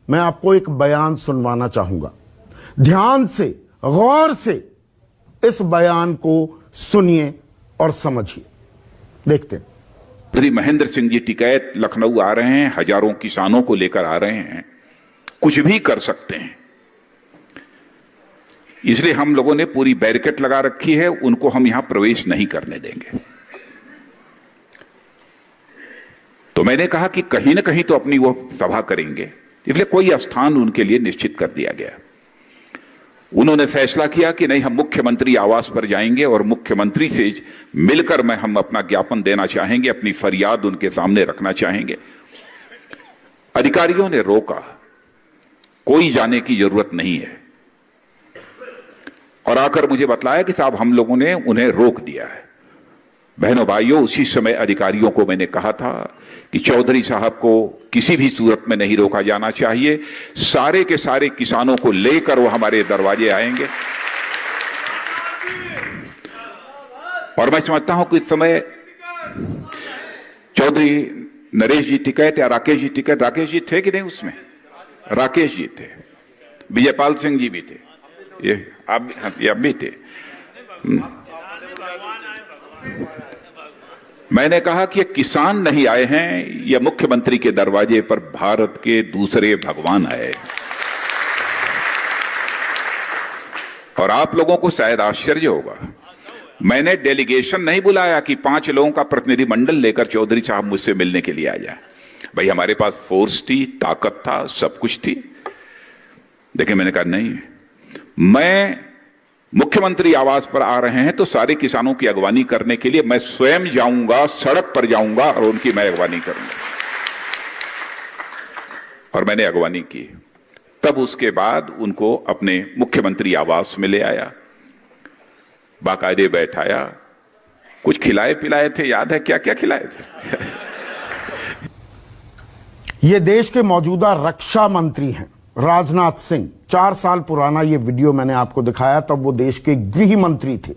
मैं आपको एक बयान सुनवाना चाहूंगा। ध्यान से, गौर से इस बयान को सुनिए और समझिए। देखते हैं। श्री महेंद्र सिंह जी टिकैत लखनऊ आ रहे हैं, हजारों किसानों को लेकर आ रहे हैं, कुछ भी कर सकते हैं। इसलिए हम लोगों ने पूरी बैरिकेड लगा रखी है, उनको हम यहां प्रवेश नहीं करने देंगे। तो मैंने कहा कि कहीं ना कहीं तो अपनी वो सभा करेंगे, इसलिए कोई स्थान उनके लिए निश्चित कर दिया गया। उन्होंने फैसला किया कि नहीं, हम मुख्यमंत्री आवास पर जाएंगे और मुख्यमंत्री से मिलकर हम अपना ज्ञापन देना चाहेंगे, अपनी फरियाद उनके सामने रखना चाहेंगे। अधिकारियों ने रोका, कोई जाने की जरूरत नहीं है, और आकर मुझे बतलाया कि साहब हम लोगों ने उन्हें रोक दिया है। बहनों भाइयों, उसी समय अधिकारियों को मैंने कहा था कि चौधरी साहब को किसी भी सूरत में नहीं रोका जाना चाहिए। सारे के सारे किसानों को लेकर वो हमारे दरवाजे आएंगे। और मैं समझता हूं कि इस समय चौधरी नरेश जी टिकैत या राकेश जी टिकैत, राकेश जी थे कि नहीं उसमें? राकेश जी थे, विजयपाल सिंह जी भी थे, ये अब भी थे। मैंने कहा कि ये किसान नहीं आए हैं, ये मुख्यमंत्री के दरवाजे पर भारत के दूसरे भगवान आए। और आप लोगों को शायद आश्चर्य होगा, मैंने डेलीगेशन नहीं बुलाया कि 5 लोगों का प्रतिनिधिमंडल लेकर चौधरी साहब मुझसे मिलने के लिए आ जाए। भाई हमारे पास फोर्स थी, ताकत था, सब कुछ थी। देखिए मैंने कहा नहीं, मैं मुख्यमंत्री आवास पर आ रहे हैं तो सारे किसानों की अगवानी करने के लिए मैं स्वयं जाऊंगा, सड़क पर जाऊंगा और उनकी मैं अगवानी करूंगा। और मैंने अगवानी की। तब उसके बाद उनको अपने मुख्यमंत्री आवास में ले आया, बाकायदे बैठाया, कुछ खिलाए पिलाए थे, याद है क्या क्या खिलाए थे? ये देश के मौजूदा रक्षा मंत्री हैं राजनाथ सिंह। 4 साल पुराना ये वीडियो मैंने आपको दिखाया, तब वो देश के गृह मंत्री थे।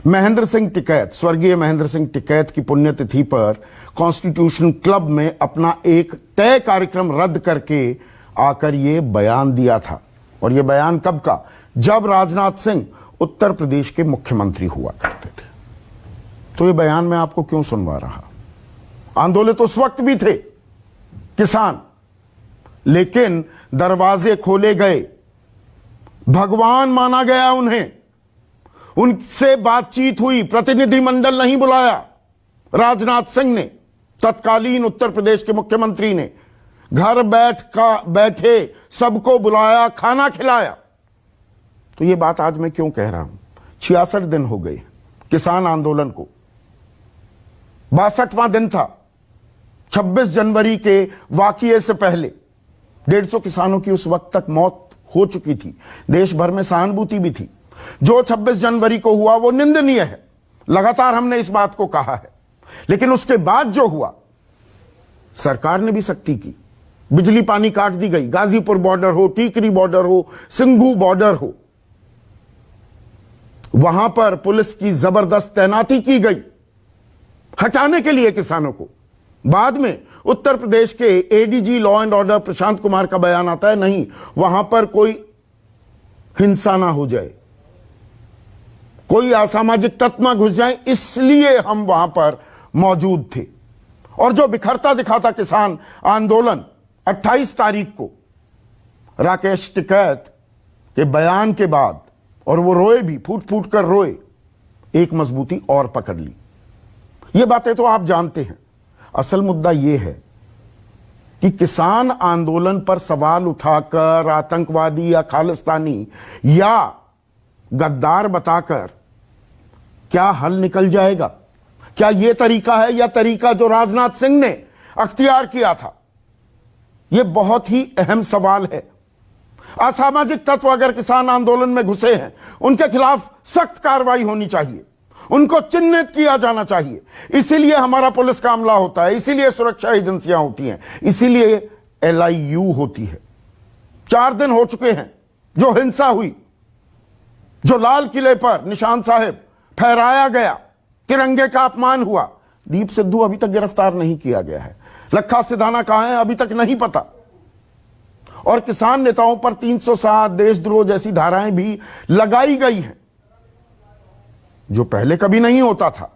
महेंद्र सिंह टिकैत, स्वर्गीय महेंद्र सिंह टिकैत की पुण्यतिथि पर कॉन्स्टिट्यूशन क्लब में अपना एक तय कार्यक्रम रद्द करके आकर ये बयान दिया था। और ये बयान कब का? जब राजनाथ सिंह उत्तर प्रदेश के मुख्यमंत्री हुआ करते थे। तो ये बयान मैं आपको क्यों सुनवा रहा? आंदोलित उस वक्त भी थे किसान, लेकिन दरवाजे खोले गए, भगवान माना गया उन्हें, उनसे बातचीत हुई, प्रतिनिधिमंडल नहीं बुलाया। राजनाथ सिंह ने, तत्कालीन उत्तर प्रदेश के मुख्यमंत्री ने घर बैठे सबको बुलाया, खाना खिलाया। तो ये बात आज मैं क्यों कह रहा हूं? 66 दिन हो गए किसान आंदोलन को, 62वां दिन था। 26 जनवरी के वाकये से पहले 150 किसानों की उस वक्त तक मौत हो चुकी थी। देश भर में सहानुभूति भी थी। जो 26 जनवरी को हुआ वो निंदनीय है, लगातार हमने इस बात को कहा है। लेकिन उसके बाद जो हुआ, सरकार ने भी सख्ती की, बिजली पानी काट दी गई। गाजीपुर बॉर्डर हो, टीकरी बॉर्डर हो, सिंघू बॉर्डर हो, वहां पर पुलिस की जबरदस्त तैनाती की गई हटाने के लिए किसानों को। बाद में उत्तर प्रदेश के ADG law and order Prashant Kumar का बयान आता है, नहीं, वहां पर कोई हिंसा ना हो जाए, कोई असामाजिक तत्व ना घुस जाए, इसलिए हम वहां पर मौजूद थे। और जो बिखरता दिखाता किसान आंदोलन 28 तारीख को राकेश टिकैत के बयान के बाद, और वो रोए भी, फूट फूट कर रोए, एक मजबूती और पकड़ ली। ये बातें तो आप जानते हैं। असल मुद्दा यह है कि किसान आंदोलन पर सवाल उठाकर आतंकवादी या खालिस्तानी या गद्दार बताकर क्या हल निकल जाएगा? क्या यह तरीका है या तरीका जो राजनाथ सिंह ने अख्तियार किया था? यह बहुत ही अहम सवाल है। असामाजिक तत्व अगर किसान आंदोलन में घुसे हैं, उनके खिलाफ सख्त कार्रवाई होनी चाहिए, उनको चिन्हित किया जाना चाहिए। इसीलिए हमारा पुलिस का अमला होता है, इसीलिए सुरक्षा एजेंसियां होती हैं, इसीलिए LIU होती है। 4 दिन हो चुके हैं जो हिंसा हुई, जो लाल किले पर निशान साहिब फहराया गया, तिरंगे का अपमान हुआ। दीप सिद्धू अभी तक गिरफ्तार नहीं किया गया है। लखा सिधाना कहां है अभी तक नहीं पता। और किसान नेताओं पर 307 देशद्रोह जैसी धाराएं भी लगाई गई हैं, जो पहले कभी नहीं होता था।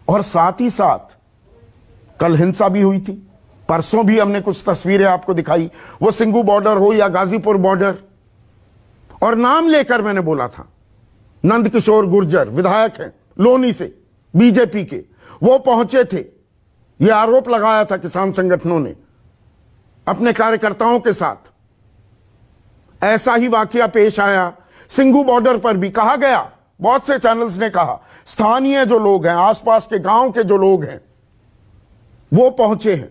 और साथ ही साथ कल हिंसा भी हुई थी, परसों भी हमने कुछ तस्वीरें आपको दिखाई, वो सिंगू बॉर्डर हो या गाजीपुर बॉर्डर। और नाम लेकर मैंने बोला था, नंद किशोर गुर्जर विधायक हैं लोनी से, बीजेपी के, वो पहुंचे थे। ये आरोप लगाया था किसान संगठनों ने अपने कार्यकर्ताओं के साथ। ऐसा ही वाकया पेश आया सिंगू बॉर्डर पर भी। कहा गया, बहुत से चैनल्स ने कहा, स्थानीय जो लोग हैं, आसपास के गांव के जो लोग हैं, वो पहुंचे हैं,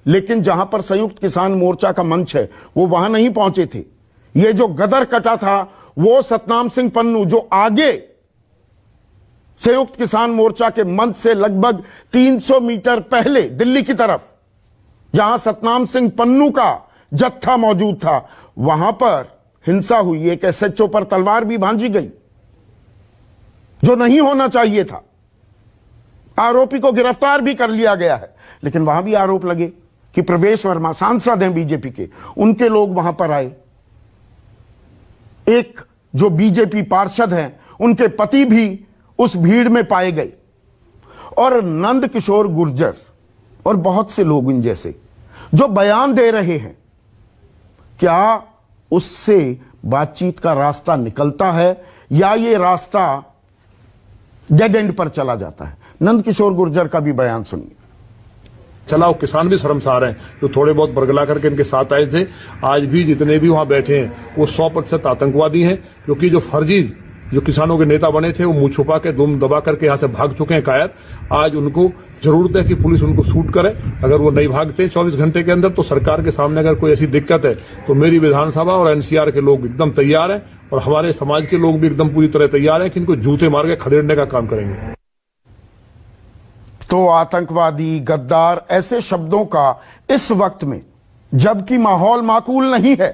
लेकिन जहां पर संयुक्त किसान मोर्चा का मंच है वो वहां नहीं पहुंचे थे। ये जो गदर कटा था वो सतनाम सिंह पन्नू, जो आगे संयुक्त किसान मोर्चा के मंच से लगभग 300 मीटर पहले दिल्ली की तरफ, जहां सतनाम सिंह पन्नू का जत्था मौजूद था, वहां पर हिंसा हुई। एक एसएचओ पर तलवार भी भांजी गई, जो नहीं होना चाहिए था। आरोपी को गिरफ्तार भी कर लिया गया है, लेकिन वहां भी आरोप लगे कि प्रवेश वर्मा, सांसद हैं बीजेपी के, उनके लोग वहां पर आए। एक जो बीजेपी पार्षद हैं, उनके पति भी उस भीड़ में पाए गए। और नंद किशोर गुर्जर और बहुत से लोग इन जैसे जो बयान दे रहे हैं, क्या उससे बातचीत का रास्ता निकलता है या ये रास्ता डेड एंड पर चला जाता है? नंद किशोर गुर्जर का भी बयान सुनिए। चलाओ, किसान भी शर्मसार हैं जो थोड़े बहुत बरगला करके इनके साथ आए थे। आज भी जितने भी वहां बैठे हैं वो 100% आतंकवादी हैं, क्योंकि जो फर्जी जो किसानों के नेता बने थे वो मुंह छुपा के दुम दबा करके यहां से भाग चुके हैं कायर। आज उनको जरूरत है कि पुलिस उनको शूट करे। अगर वो नहीं भागते 24 घंटे के अंदर, तो सरकार के सामने अगर कोई ऐसी दिक्कत है तो मेरी विधानसभा और एनसीआर के लोग एकदम तैयार हैं, और हमारे समाज के लोग भी एकदम पूरी तरह तैयार हैं कि इनको जूते मार के खदेड़ने का काम करेंगे। तो आतंकवादी, गद्दार, ऐसे शब्दों का इस वक्त में, जबकि माहौल माकूल नहीं है,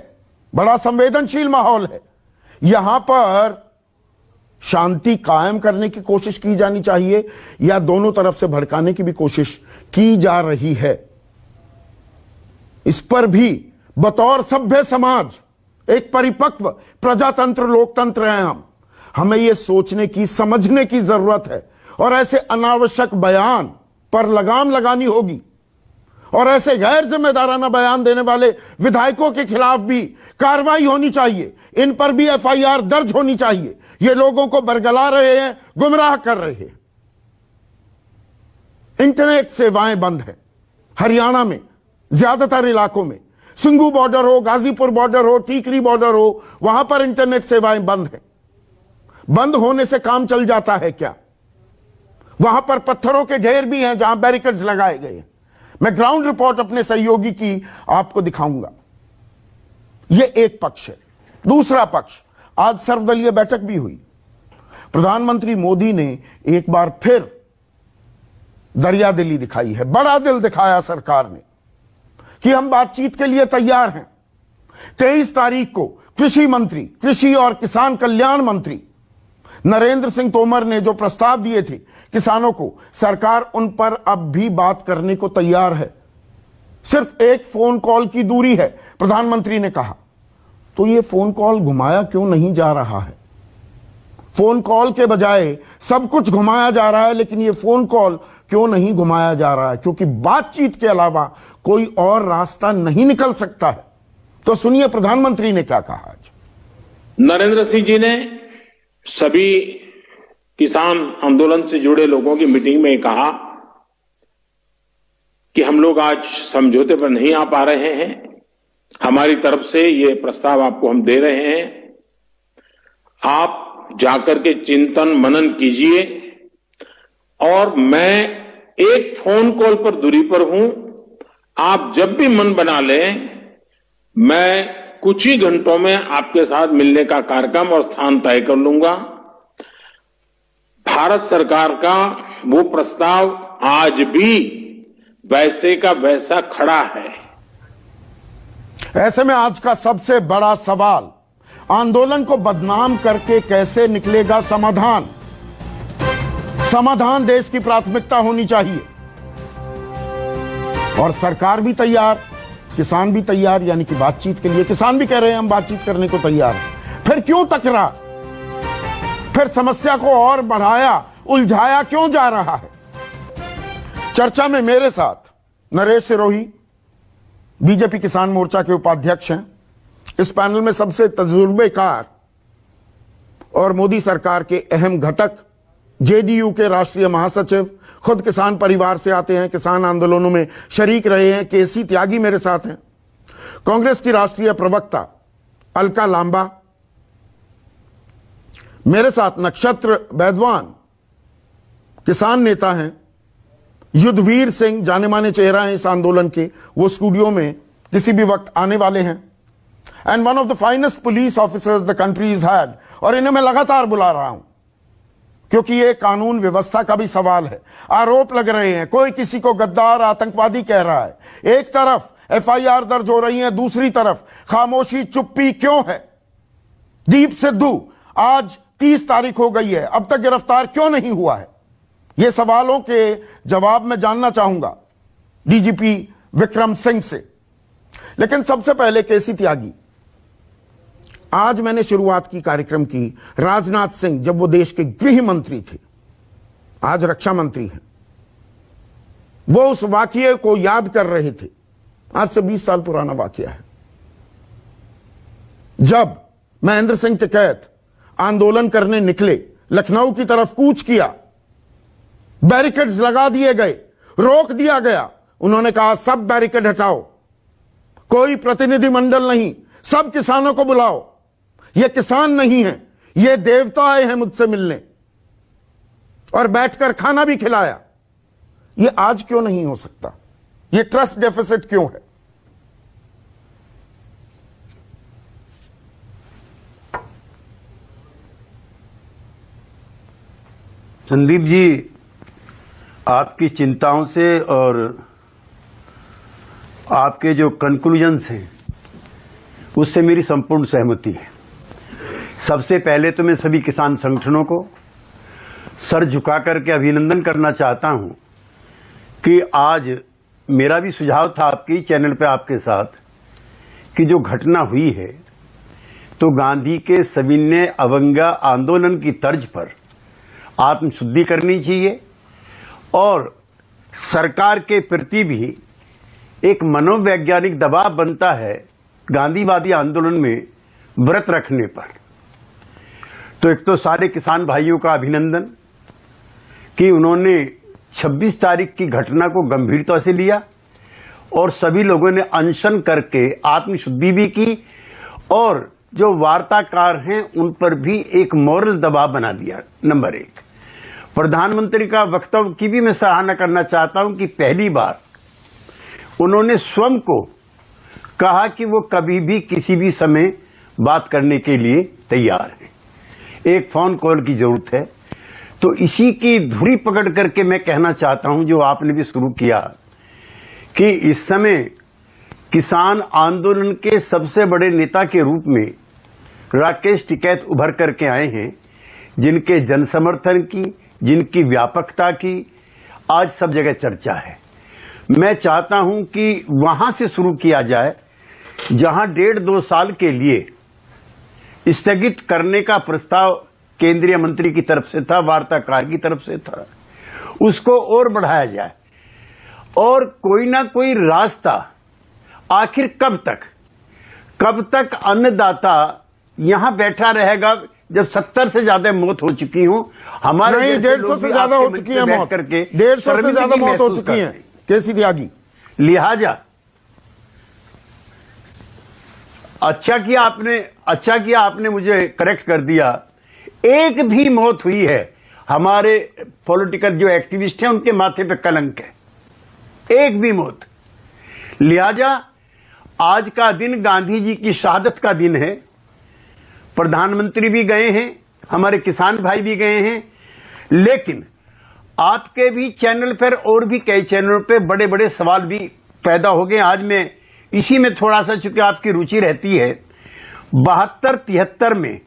बड़ा संवेदनशील माहौल है, यहां पर शांति कायम करने की कोशिश की जानी चाहिए या दोनों तरफ से भड़काने की भी कोशिश की जा रही है? इस पर भी बतौर सभ्य समाज, एक परिपक्व प्रजातंत्र लोकतंत्र हैं हमें यह सोचने की, समझने की जरूरत है। और ऐसे अनावश्यक बयान पर लगाम लगानी होगी, और ऐसे गैर जिम्मेदाराना बयान देने वाले विधायकों के खिलाफ भी कार्रवाई होनी चाहिए। इन पर भी एफआईआर दर्ज होनी चाहिए। ये लोगों को बरगला रहे हैं, गुमराह कर रहे हैं। इंटरनेट सेवाएं बंद हैं हरियाणा में, ज्यादातर इलाकों में। सिंगू बॉर्डर हो, गाजीपुर बॉर्डर हो, टीकरी बॉर्डर हो, वहां पर इंटरनेट सेवाएं बंद हैं। बंद होने से काम चल जाता है क्या? वहां पर पत्थरों के ढेर भी हैं जहां बैरिकेड्स लगाए गए हैं। मैं ग्राउंड रिपोर्ट अपने सहयोगी की आपको दिखाऊंगा। यह एक पक्ष है। दूसरा पक्ष, आज सर्वदलीय बैठक भी हुई। प्रधानमंत्री मोदी ने एक बार फिर दरियादिली दिखाई है, बड़ा दिल दिखाया सरकार ने कि हम बातचीत के लिए तैयार हैं। 23 तारीख को कृषि मंत्री, कृषि और किसान कल्याण मंत्री नरेंद्र सिंह तोमर ने जो प्रस्ताव दिए थे किसानों को, सरकार उन पर अब भी बात करने को तैयार है। सिर्फ एक फोन कॉल की दूरी है, प्रधानमंत्री ने कहा। तो ये फोन कॉल घुमाया क्यों नहीं जा रहा है? फोन कॉल के बजाय सब कुछ घुमाया जा रहा है, लेकिन ये फोन कॉल क्यों नहीं घुमाया जा रहा है? क्योंकि बातचीत के अलावा कोई और रास्ता नहीं निकल सकता है। तो सुनिए प्रधानमंत्री ने क्या कहा आज। नरेंद्र सिंह जी ने सभी किसान आंदोलन से जुड़े लोगों की मीटिंग में कहा कि हम लोग आज समझौते पर नहीं आ पा रहे हैं। हमारी तरफ से ये प्रस्ताव आपको हम दे रहे हैं, आप जाकर के चिंतन मनन कीजिए, और मैं एक फोन कॉल पर दूरी पर हूं। आप जब भी मन बना लें, मैं कुछ ही घंटों में आपके साथ मिलने का कार्यक्रम और स्थान तय कर लूंगा। भारत सरकार का वो प्रस्ताव आज भी वैसे का वैसा खड़ा है। ऐसे में आज का सबसे बड़ा सवाल, आंदोलन को बदनाम करके कैसे निकलेगा समाधान? समाधान देश की प्राथमिकता होनी चाहिए, और सरकार भी तैयार, किसान भी तैयार, यानी कि बातचीत के लिए किसान भी कह रहे हैं हम बातचीत करने को तैयार हैं। फिर क्यों टकरा, फिर समस्या को और बढ़ाया उलझाया क्यों जा रहा है? चर्चा में मेरे साथ नरेश सिरोही, बीजेपी किसान मोर्चा के उपाध्यक्ष हैं। इस पैनल में सबसे तजुर्बेकार और मोदी सरकार के अहम घटक, जेडीयू के राष्ट्रीय महासचिव, खुद किसान परिवार से आते हैं, किसान आंदोलनों में शरीक रहे हैं, केसी त्यागी मेरे साथ हैं। कांग्रेस की राष्ट्रीय प्रवक्ता अलका लांबा, मेरे साथ नक्षत्र बैदवान, किसान नेता हैं। युद्धवीर सिंह, जाने माने चेहरा है इस आंदोलन के, वो स्टूडियो में किसी भी वक्त आने वाले हैं। And one of the finest police officers the country is had, और इन्हें मैं लगातार बुला रहा हूं क्योंकि ये कानून व्यवस्था का भी सवाल है। आरोप लग रहे हैं, कोई किसी को गद्दार आतंकवादी कह रहा है। एक तरफ एफआईआर दर्ज हो रही है, दूसरी तरफ खामोशी चुप्पी क्यों है? दीप सिद्धू आज 30 तारीख हो गई है, अब तक गिरफ्तार क्यों नहीं हुआ है? ये सवालों के जवाब मैं जानना चाहूंगा डीजीपी विक्रम सिंह से। लेकिन सबसे पहले केसी त्यागी, आज मैंने शुरुआत की कार्यक्रम की राजनाथ सिंह, जब वो देश के गृह मंत्री थे, आज रक्षा मंत्री हैं, वो उस वाकये को याद कर रहे थे। आज से 20 साल पुराना वाकया है, जब महेंद्र सिंह टिकैत आंदोलन करने निकले, लखनऊ की तरफ कूच किया, बैरिकेड्स लगा दिए गए, रोक दिया गया। उन्होंने कहा सब बैरिकेड हटाओ, कोई प्रतिनिधिमंडल नहीं, सब किसानों को बुलाओ। ये किसान नहीं है, ये देवता आए हैं मुझसे मिलने, और बैठकर खाना भी खिलाया। ये आज क्यों नहीं हो सकता? ये ट्रस्ट डेफिसिट क्यों है? संदीप जी, आपकी चिंताओं से और आपके जो कंक्लूजन्स हैं उससे मेरी संपूर्ण सहमति है। सबसे पहले तो मैं सभी किसान संगठनों को सर झुका करके अभिनंदन करना चाहता हूं कि आज मेरा भी सुझाव था आपके चैनल पे आपके साथ कि जो घटना हुई है तो गांधी के सविनय अवज्ञा आंदोलन की तर्ज पर आत्मशुद्धि करनी चाहिए और सरकार के प्रति भी एक मनोवैज्ञानिक दबाव बनता है गांधीवादी आंदोलन में व्रत रखने पर। तो एक तो सारे किसान भाइयों का अभिनंदन कि उन्होंने 26 तारीख की घटना को गंभीरता से लिया और सभी लोगों ने अनशन करके आत्मशुद्धि भी की और जो वार्ताकार हैं उन पर भी एक मॉरल दबाव बना दिया। नंबर 1, प्रधानमंत्री का वक्तव्य की भी मैं सराहना करना चाहता हूं कि पहली बार उन्होंने स्वयं को कहा कि वो कभी भी किसी भी समय बात करने के लिए तैयार है, एक फोन कॉल की जरूरत है। तो इसी की धुरी पकड़ करके मैं कहना चाहता हूं जो आपने भी शुरू किया कि इस समय किसान आंदोलन के सबसे बड़े नेता के रूप में राकेश टिकैत उभर करके आए हैं, जिनके जनसमर्थन की, जिनकी व्यापकता की आज सब जगह चर्चा है। मैं चाहता हूं कि वहां से शुरू किया जाए जहां 1.5-2 साल के लिए स्थगित करने का प्रस्ताव केंद्रीय मंत्री की तरफ से था, वार्ताकार की तरफ से था, उसको और बढ़ाया जाए और कोई ना कोई रास्ता। आखिर कब तक अन्नदाता यहां बैठा रहेगा जब 70 से ज्यादा मौत हो चुकी हो? हमारे नहीं, 150 से ज्यादा हो चुकी है मौत, 150 से ज्यादा मौत हो चुकी है केसी त्यागी। लिहाजा अच्छा किया आपने मुझे करेक्ट कर दिया। एक भी मौत हुई है, हमारे पॉलिटिकल जो एक्टिविस्ट हैं उनके माथे पे कलंक है, एक भी मौत। लिहाजा आज का दिन गांधी जी की शहादत का दिन है। प्रधानमंत्री भी गए हैं, हमारे किसान भाई भी गए हैं, लेकिन आपके भी चैनल पर और भी कई चैनलों पे बड़े बड़े सवाल भी पैदा हो गए। आज मैं इसी में थोड़ा सा, चूंकि आपकी रुचि रहती है, 72-73 में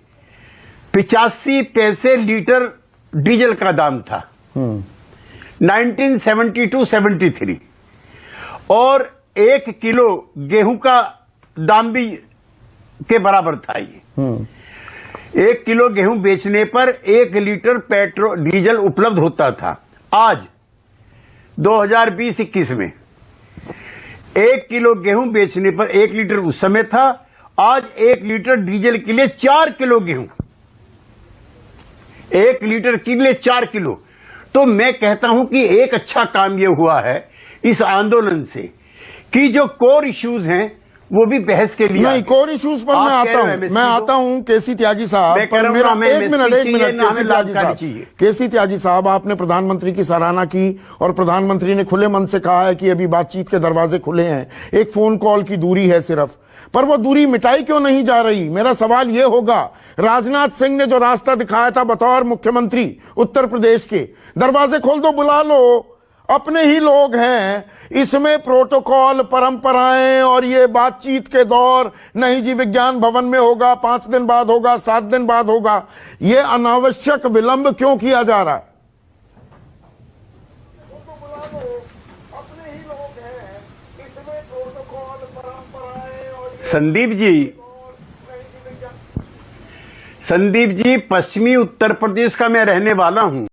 85 पैसे लीटर डीजल का दाम था 1972-73 और 1 किलो गेहूं का दाम भी के बराबर था ये। 1 किलो गेहूं बेचने पर 1 लीटर पेट्रोल डीजल उपलब्ध होता था। आज 2020-21 में 1 किलो गेहूं बेचने पर 1 लीटर उस समय था, आज 1 लीटर डीजल के लिए 4 किलो गेहूं, 1 लीटर के लिए 4 किलो। तो मैं कहता हूं कि एक अच्छा काम यह हुआ है इस आंदोलन से कि जो कोर इश्यूज हैं वो भी बहस के लिए नहीं, कोर इश्यूज पर मैं आता हूं केसी त्यागी साहब। पर मेरा एक मिनट केसी त्यागी साहब, केसी त्यागी साहब, आपने प्रधानमंत्री की सराहना की और प्रधानमंत्री ने खुले मन से कहा है कि अभी बातचीत के दरवाजे खुले हैं, एक फोन कॉल की दूरी है सिर्फ, पर वो दूरी मिटाई क्यों नहीं जा रही? मेरा सवाल यह होगा, राजनाथ सिंह ने जो रास्ता दिखाया था बतौर मुख्यमंत्री उत्तर प्रदेश के, दरवाजे खोल दो, बुला लो, अपने ही लोग हैं, इसमें प्रोटोकॉल, परंपराएं और ये बातचीत के दौर नहीं जी विज्ञान भवन में होगा, 5 दिन बाद होगा, 7 दिन बाद होगा, ये अनावश्यक विलंब क्यों किया जा रहा है? संदीप जी, पश्चिमी उत्तर प्रदेश का मैं रहने वाला हूं।